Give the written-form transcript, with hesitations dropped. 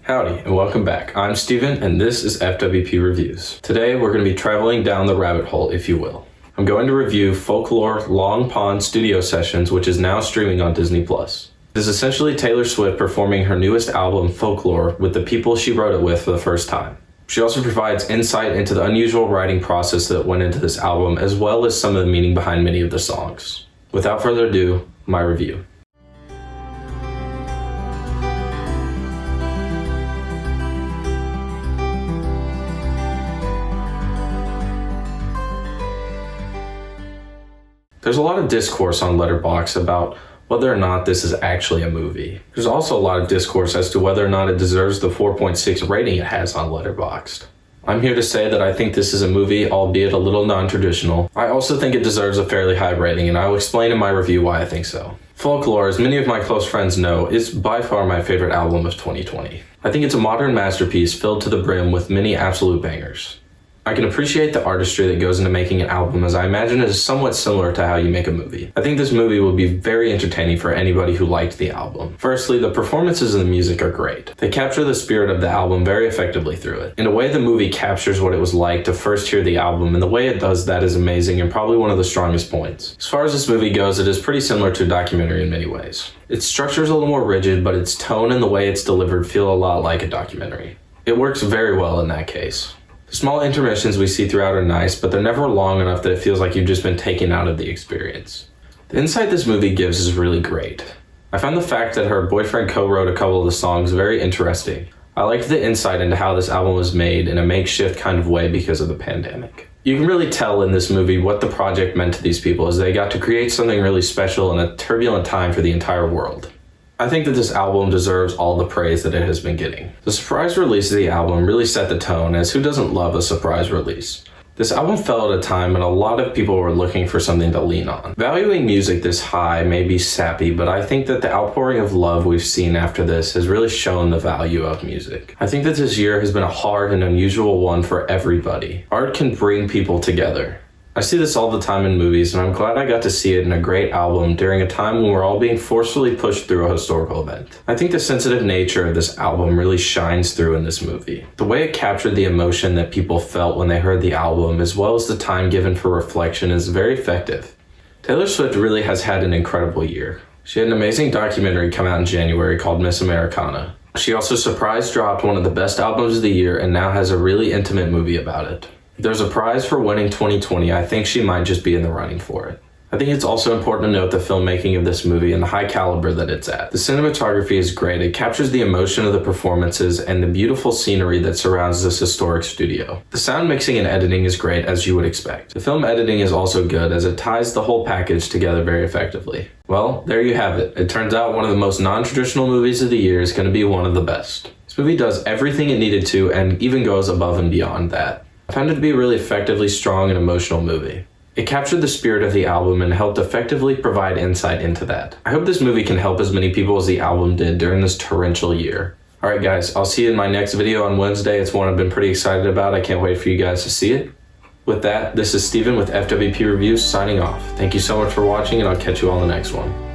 Howdy, and welcome back. I'm Steven, and this is FWP Reviews. Today, we're going to be traveling down the rabbit hole, if you will. I'm going to review Folklore Long Pond Studio Sessions, which is now streaming on Disney+. It is essentially Taylor Swift performing her newest album, Folklore, with the people she wrote it with for the first time. She also provides insight into the unusual writing process that went into this album, as well as some of the meaning behind many of the songs. Without further ado, my review. There's a lot of discourse on Letterboxd about whether or not this is actually a movie. There's also a lot of discourse as to whether or not it deserves the 4.6 rating it has on Letterboxd. I'm here to say that I think this is a movie, albeit a little non-traditional. I also think it deserves a fairly high rating, and I will explain in my review why I think so. Folklore, as many of my close friends know, is by far my favorite album of 2020. I think it's a modern masterpiece filled to the brim with many absolute bangers. I can appreciate the artistry that goes into making an album, as I imagine it is somewhat similar to how you make a movie. I think this movie will be very entertaining for anybody who liked the album. Firstly, the performances and the music are great. They capture the spirit of the album very effectively through it. In a way, the movie captures what it was like to first hear the album, and the way it does that is amazing and probably one of the strongest points. As far as this movie goes, it is pretty similar to a documentary in many ways. Its structure is a little more rigid, but its tone and the way it's delivered feel a lot like a documentary. It works very well in that case. The small intermissions we see throughout are nice, but they're never long enough that it feels like you've just been taken out of the experience. The insight this movie gives is really great. I found the fact that her boyfriend co-wrote a couple of the songs very interesting. I liked the insight into how this album was made in a makeshift kind of way because of the pandemic. You can really tell in this movie what the project meant to these people, as they got to create something really special in a turbulent time for the entire world. I think that this album deserves all the praise that it has been getting. The surprise release of the album really set the tone, as who doesn't love a surprise release? This album fell at a time when a lot of people were looking for something to lean on. Valuing music this high may be sappy, but I think that the outpouring of love we've seen after this has really shown the value of music. I think that this year has been a hard and unusual one for everybody. Art can bring people together. I see this all the time in movies, and I'm glad I got to see it in a great album during a time when we're all being forcefully pushed through a historical event. I think the sensitive nature of this album really shines through in this movie. The way it captured the emotion that people felt when they heard the album, as well as the time given for reflection, is very effective. Taylor Swift really has had an incredible year. She had an amazing documentary come out in January called Miss Americana. She also surprise dropped one of the best albums of the year and now has a really intimate movie about it. If there's a prize for winning 2020, I think she might just be in the running for it. I think it's also important to note the filmmaking of this movie and the high caliber that it's at. The cinematography is great. It captures the emotion of the performances and the beautiful scenery that surrounds this historic studio. The sound mixing and editing is great, as you would expect. The film editing is also good, as it ties the whole package together very effectively. Well, there you have it. It turns out one of the most non-traditional movies of the year is going to be one of the best. This movie does everything it needed to and even goes above and beyond that. I found it to be a really effectively strong and emotional movie. It captured the spirit of the album and helped effectively provide insight into that. I hope this movie can help as many people as the album did during this torrential year. Alright guys, I'll see you in my next video on Wednesday. It's one I've been pretty excited about. I can't wait for you guys to see it. With that, this is Steven with FWP Reviews signing off. Thank you so much for watching, and I'll catch you on the next one.